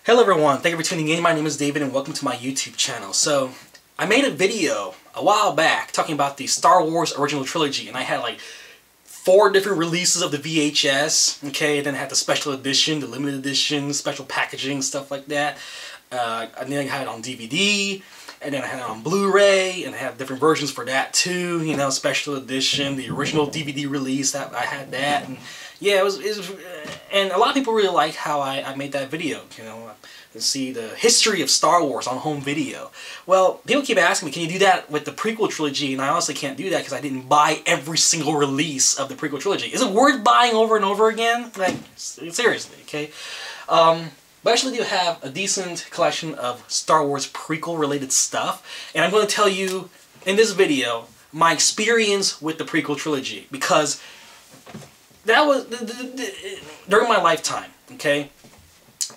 Hello everyone, thank you for tuning in. My name is David and welcome to my YouTube channel. So, I made a video a while back talking about the Star Wars original trilogy, and I had like 4 different releases of the VHS, okay, and then I had the special edition, the limited edition, special packaging, stuff like that. And then I had it on DVD, and then I had it on Blu-ray, and I had different versions for that too, you know, special edition, the original DVD release, that I had that, and yeah, it was and a lot of people really like how I made that video, you know, to see the history of Star Wars on home video. Well, people keep asking me, can you do that with the prequel trilogy? And I honestly can't do that because I didn't buy every single release of the prequel trilogy. Is it worth buying over and over again? Like, seriously, okay? But I actually do have a decent collection of Star Wars prequel-related stuff, and I'm going to tell you in this video my experience with the prequel trilogy, because that was during my lifetime, okay?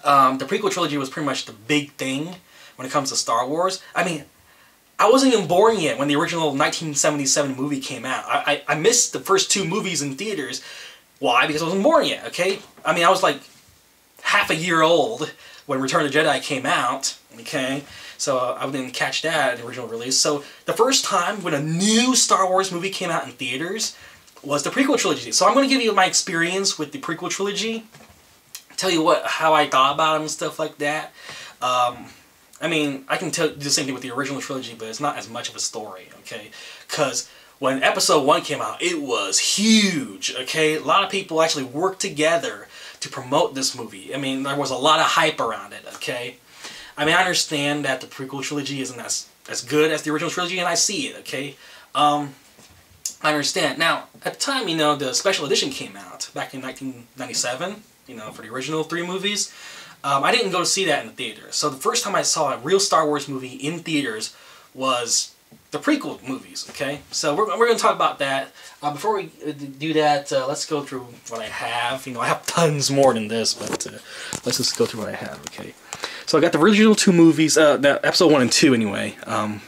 The prequel trilogy was pretty much the big thing when it comes to Star Wars. I mean, I wasn't even born yet when the original 1977 movie came out. I missed the first 2 movies in theaters. Why? Because I wasn't born yet, okay? I mean, I was like half a year old when Return of the Jedi came out, okay? So I didn't catch that in the original release. So the first time when a new Star Wars movie came out in theaters was the prequel trilogy. So I'm going to give you my experience with the prequel trilogy, tell you how I thought about them and stuff like that. I mean, I can do the same thing with the original trilogy, but it's not as much of a story, okay? Because when Episode 1 came out, it was huge, okay? A lot of people actually worked together to promote this movie. I mean, there was a lot of hype around it, okay? I mean, I understand that the prequel trilogy isn't as good as the original trilogy, and I see it, okay? I understand. Now, at the time, you know, the special edition came out back in 1997, you know, for the original 3 movies. I didn't go to see that in the theater. So the first time I saw a real Star Wars movie in theaters was the prequel movies, okay? So we're going to talk about that. Before we do that, let's go through what I have. You know, I have tons more than this, but let's just go through what I have, okay? So I got the original 2 movies, episode 1 and 2 anyway, on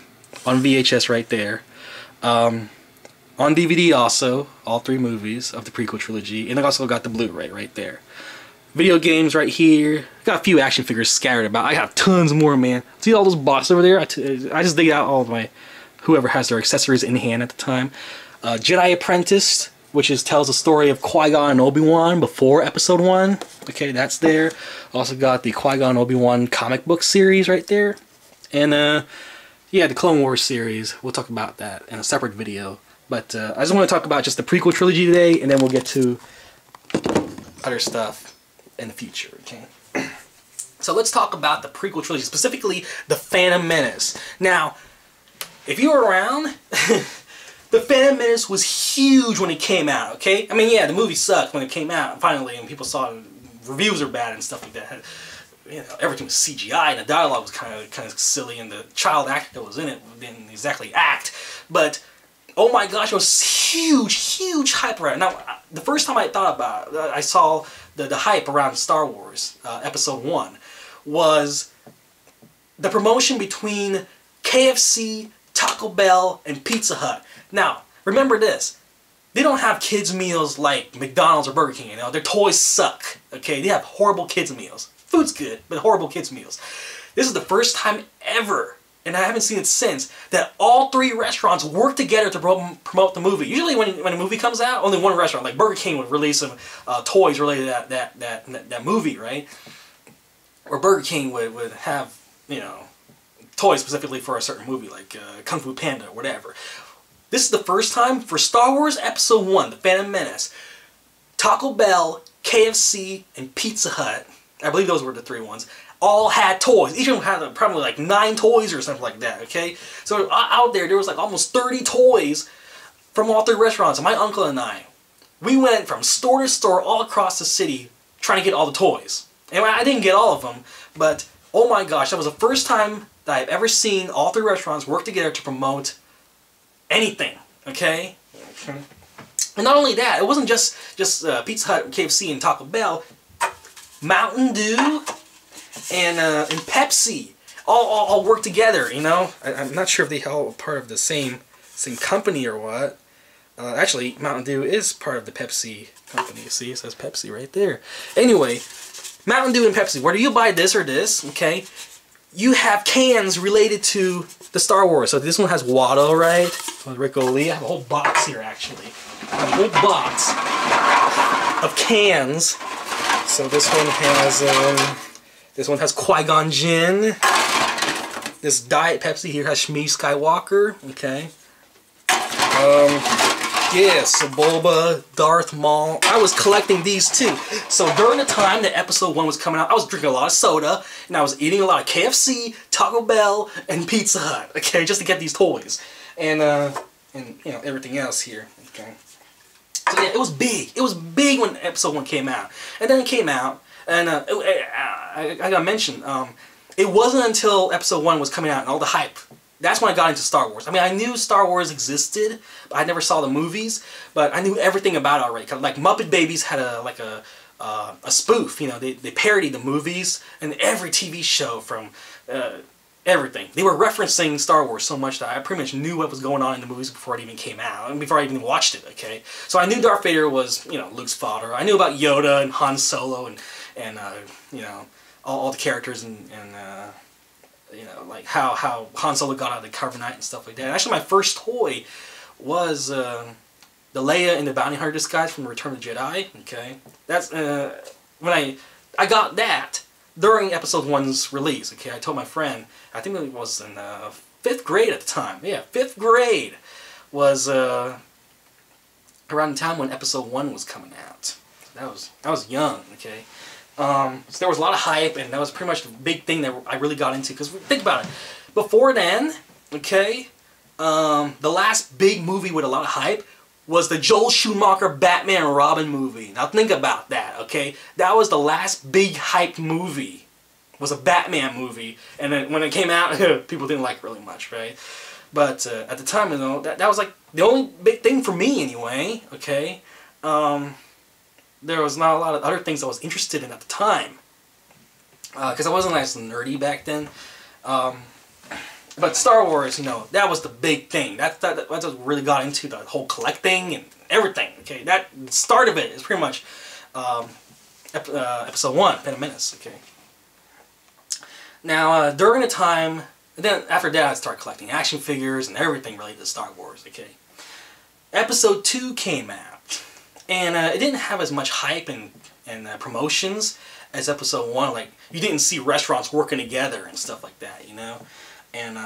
VHS right there. On DVD also, all 3 movies of the prequel trilogy, and I also got the Blu-ray right there. Video games right here. Got a few action figures scattered about. I have tons more, man. See all those boxes over there? I just dig out all of my, whoever has their accessories in hand at the time. Jedi Apprentice, which tells the story of Qui-Gon and Obi-Wan before Episode 1. Okay, that's there. Also got the Qui-Gon Obi-Wan comic book series right there. And, yeah, the Clone Wars series. We'll talk about that in a separate video. But I just want to talk about just the prequel trilogy today, and then we'll get to other stuff in the future, okay? So let's talk about the prequel trilogy, specifically the Phantom Menace. Now, if you were around, the Phantom Menace was huge when it came out, okay? I mean, yeah, the movie sucked when it came out, finally, and people saw reviews are bad and stuff like that. You know, everything was CGI, and the dialogue was kind of silly, and the child actor that was in it didn't exactly act, but oh my gosh, it was huge hype around it. Now, the first time I thought about it, I saw the hype around Star Wars, Episode 1, was the promotion between KFC, Taco Bell, and Pizza Hut. Now, remember this. They don't have kids' meals like McDonald's or Burger King, you know. Their toys suck, okay? They have horrible kids' meals. Food's good, but horrible kids' meals. This is the first time ever, and I haven't seen it since, that all 3 restaurants work together to promote the movie. Usually when a movie comes out, only one restaurant, like Burger King, would release some toys related to that movie, right? Or Burger King would have, you know, toys specifically for a certain movie, like Kung Fu Panda or whatever. This is the first time for Star Wars Episode 1, The Phantom Menace, Taco Bell, KFC, and Pizza Hut, I believe those were the 3 ones, all had toys. Each of them had probably like 9 toys or something like that, okay? So out there was like almost 30 toys from all 3 restaurants. And my uncle and I, we went from store to store all across the city trying to get all the toys. And I didn't get all of them, but oh my gosh, that was the first time that I've ever seen all 3 restaurants work together to promote anything, okay? And not only that, it wasn't just Pizza Hut, KFC, and Taco Bell. Mountain Dew and Pepsi all work together, you know? I'm not sure if they all are part of the same company or what. Actually, Mountain Dew is part of the Pepsi company. See, it says Pepsi right there. Anyway, Mountain Dew and Pepsi, whether you buy this or this, okay, you have cans related to the Star Wars. So this one has Watto, right? With Rick Lee. I have a whole box here, actually. I have a whole box of cans. So this one has Qui-Gon Jinn. This Diet Pepsi here has Shmi Skywalker. Okay. Yeah, Sebulba, Darth Maul. I was collecting these too. So during the time that Episode 1 was coming out, I was drinking a lot of soda, and I was eating a lot of KFC, Taco Bell, and Pizza Hut, okay, just to get these toys. And you know, everything else here, okay. So yeah, it was big. It was big when Episode 1 came out. And then it came out, and I gotta mention, it wasn't until Episode 1 was coming out and all the hype. That's when I got into Star Wars. I mean, I knew Star Wars existed, but I never saw the movies. But I knew everything about it already. Like Muppet Babies had a spoof. You know, they parodied the movies and every TV show from everything. They were referencing Star Wars so much that I pretty much knew what was going on in the movies before it even came out, and before I even watched it. Okay, so I knew Darth Vader was, you know, Luke's father. I knew about Yoda and Han Solo and you know, all the characters and you know, like how Han Solo got out of the carbonite and stuff like that. And actually, my first toy was the Leia in the Bounty Hunter disguise from Return of the Jedi. Okay, that's when I got that during Episode 1's release. Okay, I told my friend. I think it was in 5th grade at the time. Yeah, 5th grade was around the time when Episode 1 was coming out. I was young. Okay. So there was a lot of hype, and that was pretty much the big thing that I really got into. Because think about it, before then, okay, the last big movie with a lot of hype was the Joel Schumacher Batman and Robin movie. Now think about that, okay? That was the last big hype movie. Was a Batman movie, and then when it came out, people didn't like it really much, right? But at the time, you know, that was like the only big thing for me, anyway. Okay. There was not a lot of other things I was interested in at the time, because I wasn't as nerdy back then. But Star Wars, you know, that was the big thing. That's what really got into the whole collecting and everything. Okay, that the start of it is pretty much Episode 1, Phantom Menace. Okay. Now during the time, then after that, I started collecting action figures and everything related to Star Wars. Okay. Episode 2 came out. And it didn't have as much hype and promotions as Episode 1. Like, you didn't see restaurants working together and stuff like that, you know? And,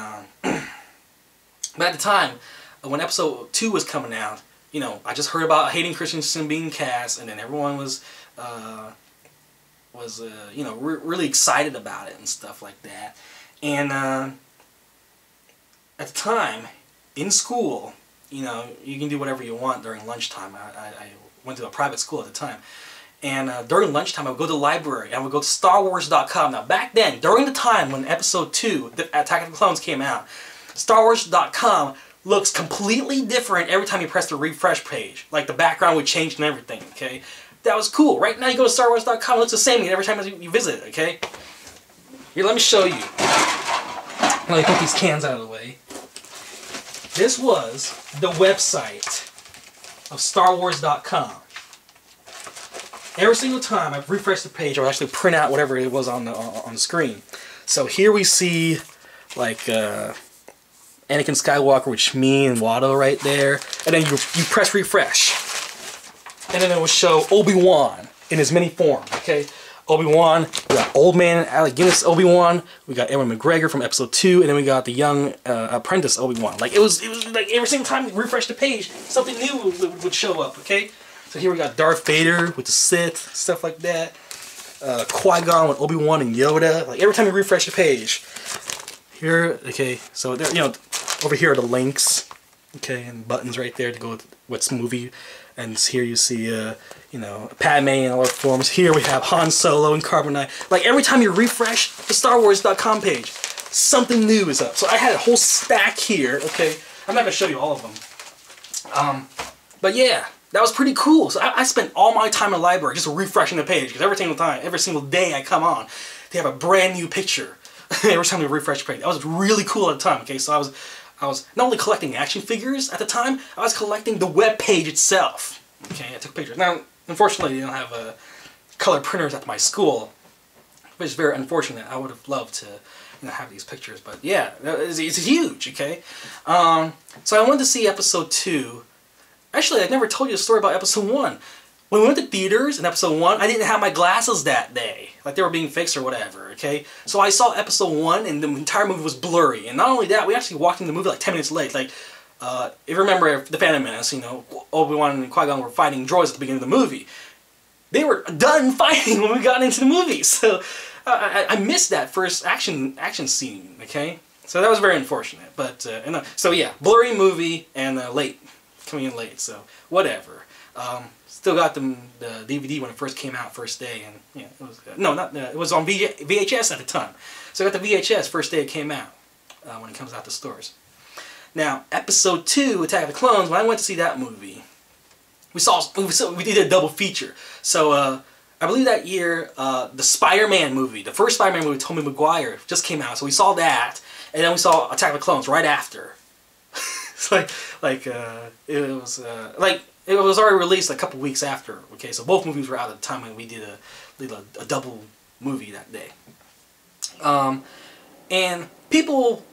but at the time, when Episode 2 was coming out, you know, I just heard about Hayden Christensen being cast, and then everyone was you know, really excited about it and stuff like that. And at the time, in school, you know, you can do whatever you want during lunchtime. I went to a private school at the time. And during lunchtime, I would go to the library. I would go to StarWars.com. Now, back then, during the time when Episode 2, the Attack of the Clones came out, StarWars.com looks completely different every time you press the refresh page. Like, the background would change and everything, okay? That was cool. Right now, you go to StarWars.com, it looks the same every time you visit it, okay? Here, let me show you. Let me put these cans out of the way. This was the website of StarWars.com. Every single time I refresh the page, or actually print out whatever it was on the screen. So here we see, like, Anakin Skywalker with Shmi and Watto right there, and then you press refresh, and then it will show Obi-Wan in his mini form. Okay, Obi-Wan. We got Old Man Alec Guinness Obi-Wan. We got Ewan McGregor from Episode 2, and then we got the young apprentice Obi-Wan. Like it was like every single time you refresh the page, something new would show up. Okay, so here we got Darth Vader with the Sith, stuff like that. Qui-Gon with Obi-Wan and Yoda. Like every time you refresh the page, here. Okay, so there, you know, over here are the links. Okay, and buttons right there to go with what's movie. And here you see, you know, Padme in all her forms. Here we have Han Solo and Carbonite. Like, every time you refresh the StarWars.com page, something new is up. So I had a whole stack here, okay? I'm not going to show you all of them. But yeah, that was pretty cool. So I spent all my time in the library just refreshing the page. Because every single day I come on, they have a brand new picture. Every time we refresh the page. That was really cool at the time, okay? So I was not only collecting action figures at the time, I was collecting the web page itself. Okay, I took pictures. Now, unfortunately, they don't have color printers at my school, which is very unfortunate. I would have loved to, have these pictures, but yeah, it's huge. Okay, so I went to see episode 2. Actually, I never told you the story about episode 1. When we went to theaters in episode 1, I didn't have my glasses that day. Like, they were being fixed or whatever, okay? So I saw episode 1, and the entire movie was blurry. And not only that, we actually walked in the movie like 10 minutes late. Like, if you remember the Phantom Menace, Obi-Wan and Qui-Gon were fighting droids at the beginning of the movie. They were done fighting when we got into the movie. So I missed that first action scene, okay? So that was very unfortunate. But, so yeah, blurry movie and late. Coming in late, so whatever. Still got the DVD when it first came out, first day, and yeah, it was it was on VHS at the time. So I got the VHS first day it came out, when it comes out to stores. Now, episode 2, Attack of the Clones. When I went to see that movie, we did a double feature. So I believe that year the Spider-Man movie, the first Spider-Man movie, Tobey Maguire, just came out. So we saw that, and then we saw Attack of the Clones right after. It's it was already released a couple weeks after. Okay, so both movies were out at the time when we did a double movie that day. And people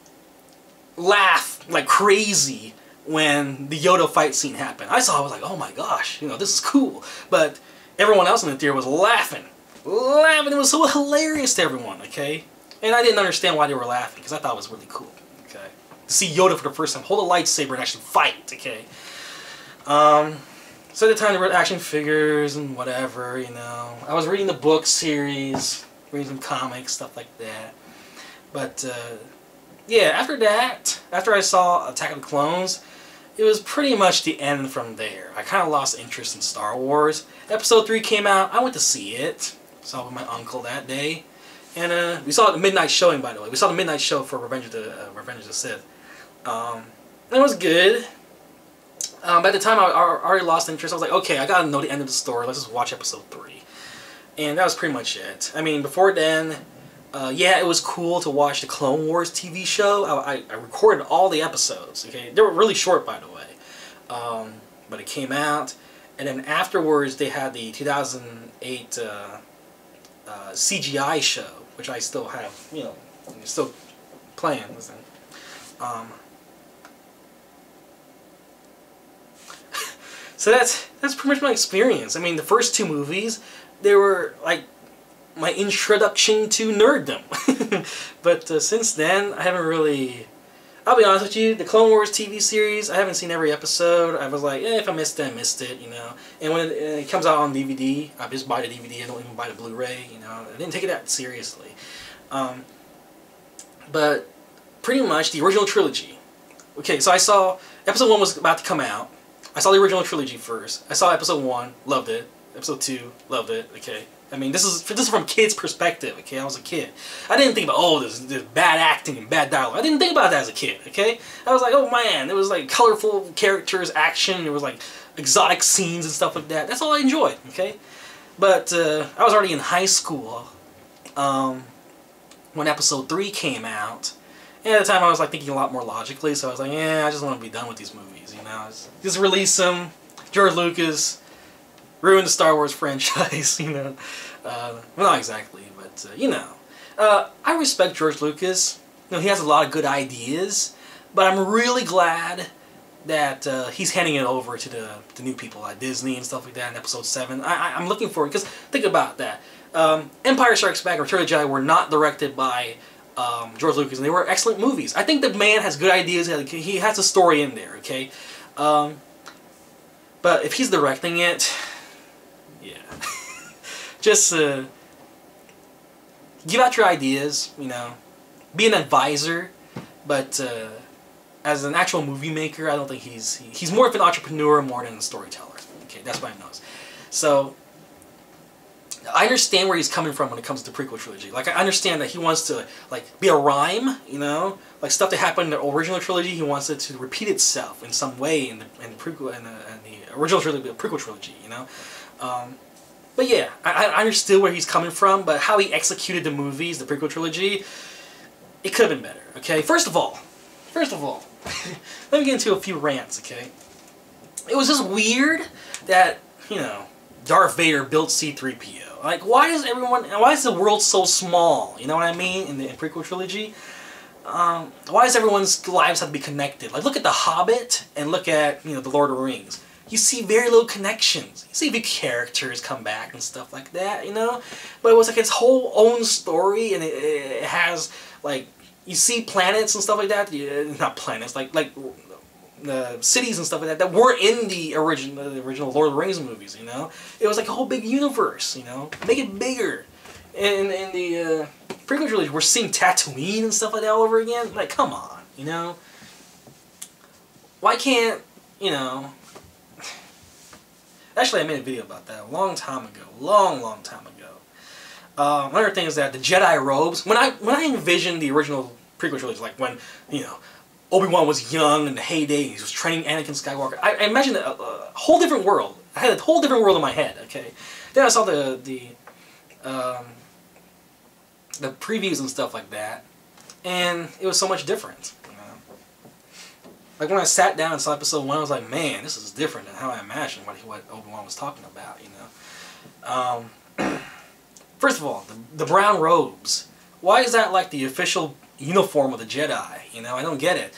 laugh like crazy when the Yoda fight scene happened. I was like, oh my gosh, this is cool. But everyone else in the theater was laughing. It was so hilarious to everyone. Okay, and I didn't understand why they were laughing because I thought it was really cool. Okay, to see Yoda for the first time hold a lightsaber and actually fight. Okay. So at the time there were action figures and whatever, I was reading the book series, reading some comics, stuff like that. But, yeah, after I saw Attack of the Clones, it was pretty much the end from there. I kind of lost interest in Star Wars. Episode 3 came out, I went to see it. Saw it with my uncle that day. And, we saw the midnight showing, by the way. We saw the midnight show for Revenge of the Sith. It was good. By the time I already lost interest, I was like, okay, I gotta know the end of the story. Let's just watch episode 3. And that was pretty much it. I mean, before then, yeah, it was cool to watch the Clone Wars TV show. I recorded all the episodes, okay? They were really short, by the way. But it came out. And then afterwards, they had the 2008 CGI show, which I still have, still playing. So that's pretty much my experience. I mean, the first 2 movies, they were like my introduction to nerddom. But since then, I haven't really... I'll be honest with you, the Clone Wars TV series, I haven't seen every episode. I was like, if I missed it, I missed it, And when it comes out on DVD, I just buy the DVD. I don't even buy the Blu-ray, I didn't take it that seriously. But pretty much the original trilogy. Okay, so I saw... Episode 1 was about to come out. I saw the original trilogy first. I saw episode 1, loved it. Episode 2, loved it. Okay, I mean this is from kids' perspective. Okay, I was a kid. I didn't think about there's bad acting and bad dialogue. I didn't think about that as a kid. Okay, I was like, oh man, there was like colorful characters, action. There was like exotic scenes and stuff like that. That's all I enjoyed. Okay, but I was already in high school when episode 3 came out. And at the time I was like thinking a lot more logically, so I was like, I just want to be done with these movies, Just release them. George Lucas ruined the Star Wars franchise, Well, not exactly, but, I respect George Lucas. He has a lot of good ideas, but I'm really glad that he's handing it over to the new people at Disney and stuff like that in episode 7. I'm looking forward, because think about that. Empire Strikes Back and Return of the Jedi were not directed by... George Lucas, and they were excellent movies. I think the man has good ideas. He has a story in there, okay? But if he's directing it, yeah. Just give out your ideas, Be an advisor, but as an actual movie maker, I don't think he's more of an entrepreneur more than a storyteller. Okay, that's what I know. So... I understand where he's coming from when it comes to the prequel trilogy. Like, I understand that he wants to, like, be a rhyme, Like, stuff that happened in the original trilogy, he wants it to repeat itself in some way in the prequel, in the original trilogy, the prequel trilogy, But yeah, I understood where he's coming from, but how he executed the movies, the prequel trilogy, it could have been better, okay? First of all, let me get into a few rants, okay? It was just weird that, Darth Vader built C-3PO. Like, why is the world so small? You know what I mean? In the prequel trilogy, why does everyone's lives have to be connected? Like, look at The Hobbit and look at, you know, The Lord of the Rings. You see very little connections. You see big characters come back and stuff like that, you know? But it was like its whole own story, and it has, like, you see planets and stuff like that. Not planets, like the cities and stuff like that that were in the original Lord of the Rings movies, you know? It was like a whole big universe, you know? Make it bigger. And in the prequel trilogy, we're seeing Tatooine and stuff like that all over again. Like, come on, you know? Why can't, you know... Actually, I made a video about that a long time ago. Long time ago. Another thing is that the Jedi robes, when I envisioned the original prequel trilogy, like when, you know, Obi-Wan was young in the heyday, he was training Anakin Skywalker, I imagined a whole different world. I had a whole different world in my head, okay? Then I saw the previews and stuff like that, and it was so much different. Like, when I sat down and saw episode 1, I was like, man, this is different than how I imagined what Obi-Wan was talking about, you know? First of all, the brown robes. Why is that like the official uniform of the Jedi? You know, I don't get it.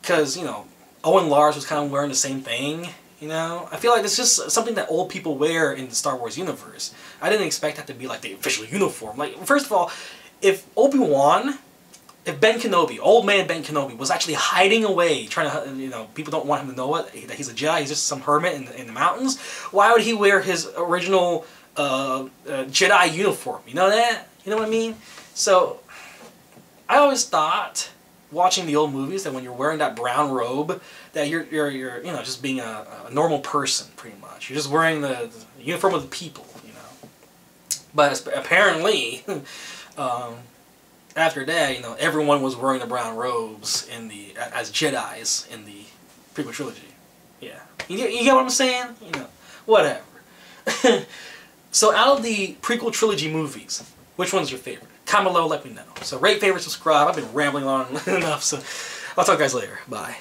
Because, you know, Owen Lars was kind of wearing the same thing, you know? I feel like it's just something that old people wear in the Star Wars universe. I didn't expect that to be like the official uniform. Like, first of all, if Obi-Wan... If Ben Kenobi, old man Ben Kenobi, was actually hiding away, trying to, you know, people don't want him to know that he's a Jedi, he's just some hermit in the mountains, why would he wear his original Jedi uniform? You know that? You know what I mean? So, I always thought, watching the old movies, that when you're wearing that brown robe, that you're you know, just being a normal person, pretty much. You're just wearing the uniform of the people, you know. But apparently... after that, you know, everyone was wearing the brown robes as Jedis in the prequel trilogy. Yeah. You get what I'm saying? You know, whatever. So out of the prequel trilogy movies, which one's your favorite? Comment below, let me know. So rate, favorite, subscribe. I've been rambling on enough, so I'll talk to you guys later. Bye.